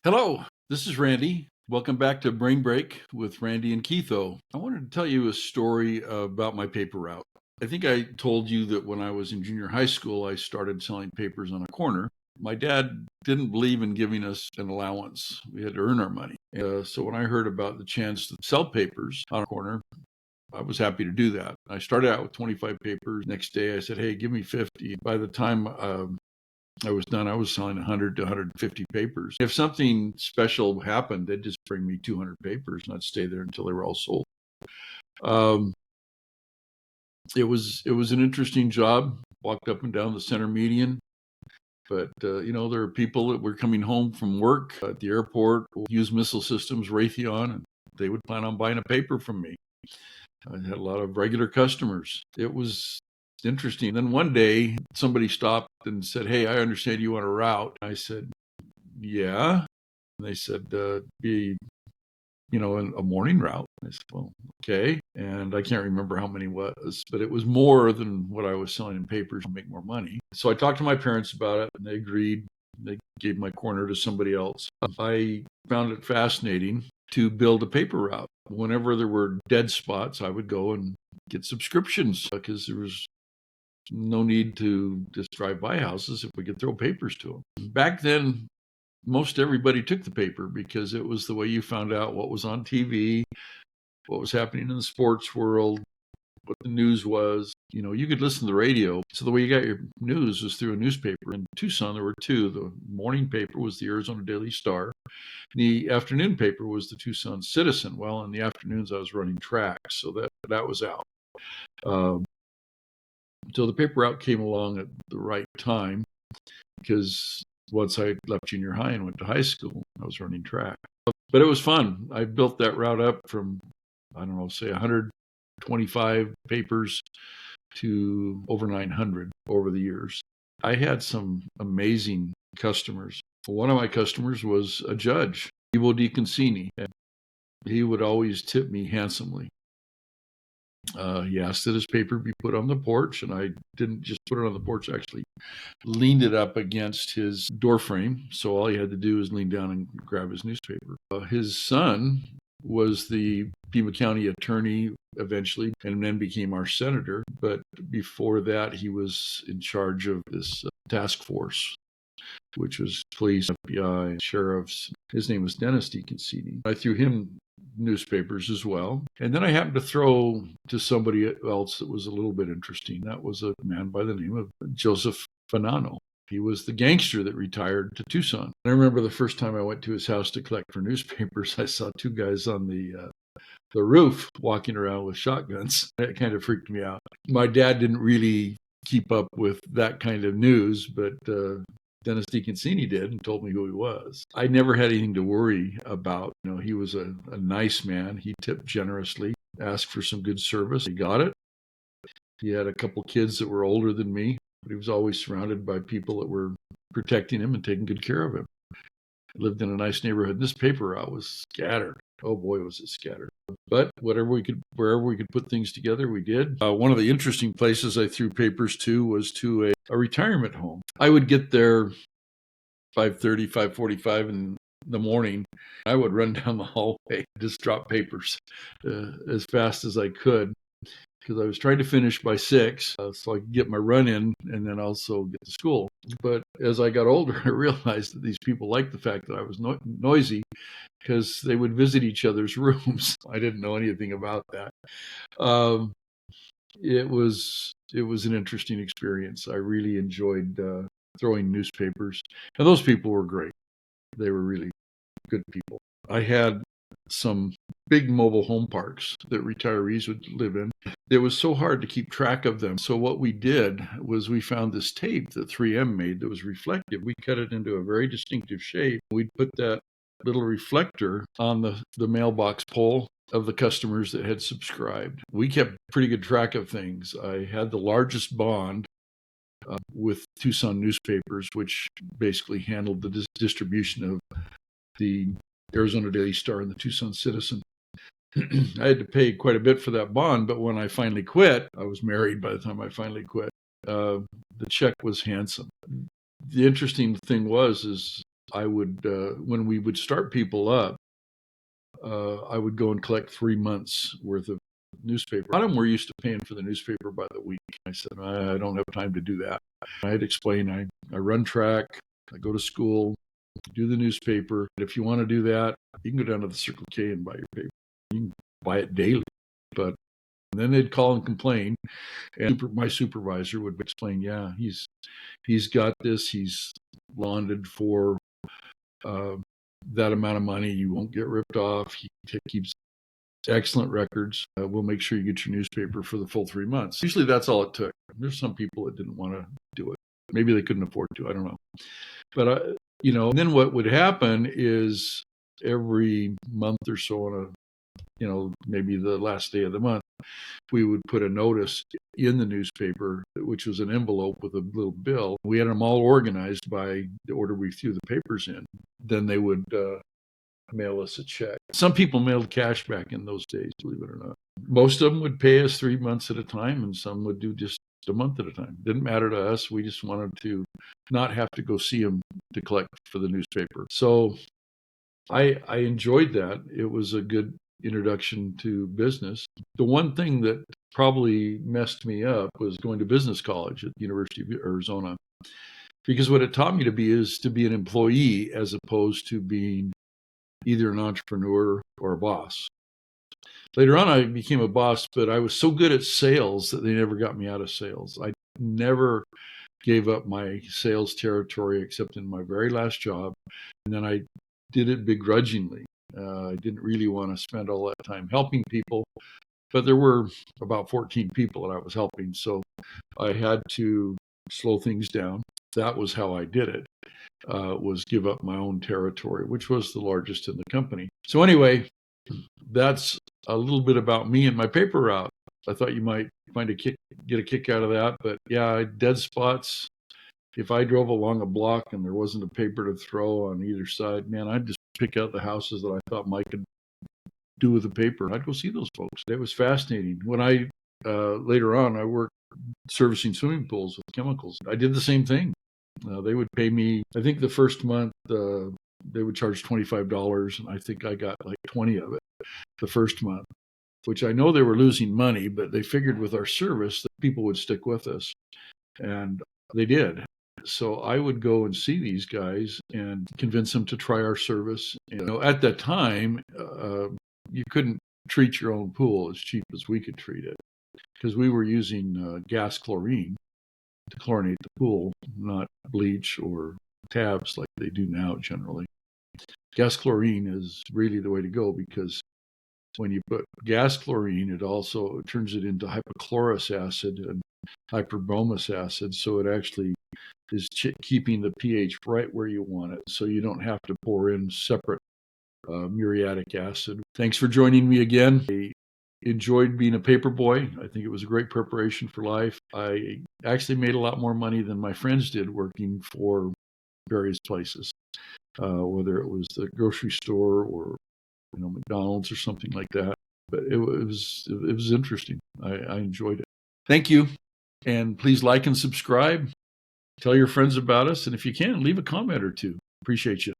Hello, this is Randy. Welcome back to Brain Break with Randy and Keitho. I wanted to tell you a story about my paper route. I think I told you that when I was in junior high school, I started selling papers on a corner. My dad didn't believe in giving us an allowance. We had to earn our money. So when I heard about the chance to sell papers on a corner, I was happy to do that. I started out with 25 papers. Next day, I said, hey, give me 50. By the time I was done, I was selling 100 to 150 papers. If something special happened, they'd just bring me 200 papers and I'd stay there until they were all sold. Um, it was an interesting job. Walked up and down the center median. But, there are people that were coming home from work at the airport, use missile systems, Raytheon, and they would plan on buying a paper from me. I had a lot of regular customers. It was interesting. Then one day, somebody stopped and said, hey, I understand you want a route. I said, yeah. And they said, be, a morning route. I said, well, okay. And I can't remember how many was, but it was more than what I was selling in papers to make more money. So I talked to my parents about it and they agreed. They gave my corner to somebody else. I found it fascinating to build a paper route. Whenever there were dead spots, I would go and get subscriptions because there was no need to just drive by houses if we could throw papers to them. Back then, most everybody took the paper because it was the way you found out what was on TV, what was happening in the sports world, what the news was. You could listen to the radio. So the way you got your news was through a newspaper. In Tucson, there were two. The morning paper was the Arizona Daily Star. The afternoon paper was the Tucson Citizen. Well, in the afternoons, I was running track, so that was out. So the paper route came along at the right time because once I left junior high and went to high school, I was running track. But it was fun. I built that route up from, I don't know, say 125 papers to over 900 over the years. I had some amazing customers. One of my customers was a judge, Ivo DiConcini. He would always tip me handsomely. He asked that his paper be put on the porch, and I didn't just put it on the porch, actually leaned it up against his door frame. So all he had to do was lean down and grab his newspaper. His son was the Pima County attorney eventually, and then became our senator. But before that, he was in charge of this task force, which was police, FBI, sheriffs. His name was Dennis DeConcini. I threw him newspapers as well. And then I happened to throw to somebody else that was a little bit interesting. That was a man by the name of Joseph Fanano. He was the gangster that retired to Tucson. I remember the first time I went to his house to collect for newspapers, I saw two guys on the roof walking around with shotguns. That kind of freaked me out. My dad didn't really keep up with that kind of news, but Dennis DeConcini did and told me who he was. I never had anything to worry about. He was a nice man. He tipped generously, asked for some good service. He got it. He had a couple kids that were older than me, but he was always surrounded by people that were protecting him and taking good care of him. He lived in a nice neighborhood. This paper route was scattered. Oh boy, was it scattered. But wherever we could put things together, we did. One of the interesting places I threw papers to was to a retirement home. I would get there 5:30, 5:45 in the morning. I would run down the hallway, just drop papers as fast as I could, because I was trying to finish by 6 so I could get my run in and then also get to school. But as I got older, I realized that these people liked the fact that I was noisy because they would visit each other's rooms. I didn't know anything about that. It was an interesting experience. I really enjoyed throwing newspapers, and those people were great. They were really good people. I had some big mobile home parks that retirees would live in. It was so hard to keep track of them. So what we did was we found this tape that 3M made that was reflective. We cut it into a very distinctive shape. We'd put that little reflector on the mailbox pole of the customers that had subscribed. We kept pretty good track of things. I had the largest bond with Tucson newspapers, which basically handled the distribution of the Arizona Daily Star and the Tucson Citizen. I had to pay quite a bit for that bond, but when I finally quit, I was married by the time I finally quit. The check was handsome. The interesting thing is I would, when we would start people up, I would go and collect 3 months worth of newspaper. A lot of them were used to paying for the newspaper by the week. I said, I don't have time to do that. I'd explain, I run track, I go to school, do the newspaper. If you want to do that, you can go down to the Circle K and buy your paper. You can buy it daily. But then they'd call and complain. And my supervisor would explain, yeah, he's got this. He's bonded for that amount of money. You won't get ripped off. He keeps excellent records. We'll make sure you get your newspaper for the full 3 months. Usually that's all it took. There's some people that didn't want to do it. Maybe they couldn't afford to. I don't know. But, and then what would happen is every month or so on maybe the last day of the month, we would put a notice in the newspaper, which was an envelope with a little bill. We had them all organized by the order we threw the papers in. Then they would mail us a check. Some people mailed cash back in those days, believe it or not. Most of them would pay us 3 months at a time, and some would do just a month at a time. Didn't matter to us. We just wanted to not have to go see them to collect for the newspaper. So I enjoyed that. It was a good introduction to business. The one thing that probably messed me up was going to business college at the University of Arizona, because what it taught me to be is to be an employee as opposed to being either an entrepreneur or a boss. Later on, I became a boss, but I was so good at sales that they never got me out of sales. I never gave up my sales territory except in my very last job. And then I did it begrudgingly. I didn't really want to spend all that time helping people, but there were about 14 people that I was helping. So I had to slow things down. That was how I did it, was give up my own territory, which was the largest in the company. So anyway, that's a little bit about me and my paper route. I thought you might get a kick out of that, but yeah, dead spots. If I drove along a block and there wasn't a paper to throw on either side, man, I'd just pick out the houses that I thought Mike could do with the paper. I'd go see those folks. It was fascinating. When I later on, I worked servicing swimming pools with chemicals. I did the same thing. They would pay me, I think the first month, they would charge $25, and I think I got like 20 of it the first month, which I know they were losing money, but they figured with our service that people would stick with us. And they did. So I would go and see these guys and convince them to try our service. At that time, you couldn't treat your own pool as cheap as we could treat it, because we were using gas chlorine to chlorinate the pool, not bleach or tabs like they do now generally. Gas chlorine is really the way to go, because when you put gas chlorine, it also turns it into hypochlorous acid and hyperbromous acid, so it actually is keeping the pH right where you want it, so you don't have to pour in separate muriatic acid. Thanks for joining me again. I enjoyed being a paper boy. I think it was a great preparation for life. I actually made a lot more money than my friends did working for various places, whether it was the grocery store or McDonald's or something like that. But it was interesting. I enjoyed it. Thank you, and please like and subscribe. Tell your friends about us, and if you can, leave a comment or two. Appreciate you.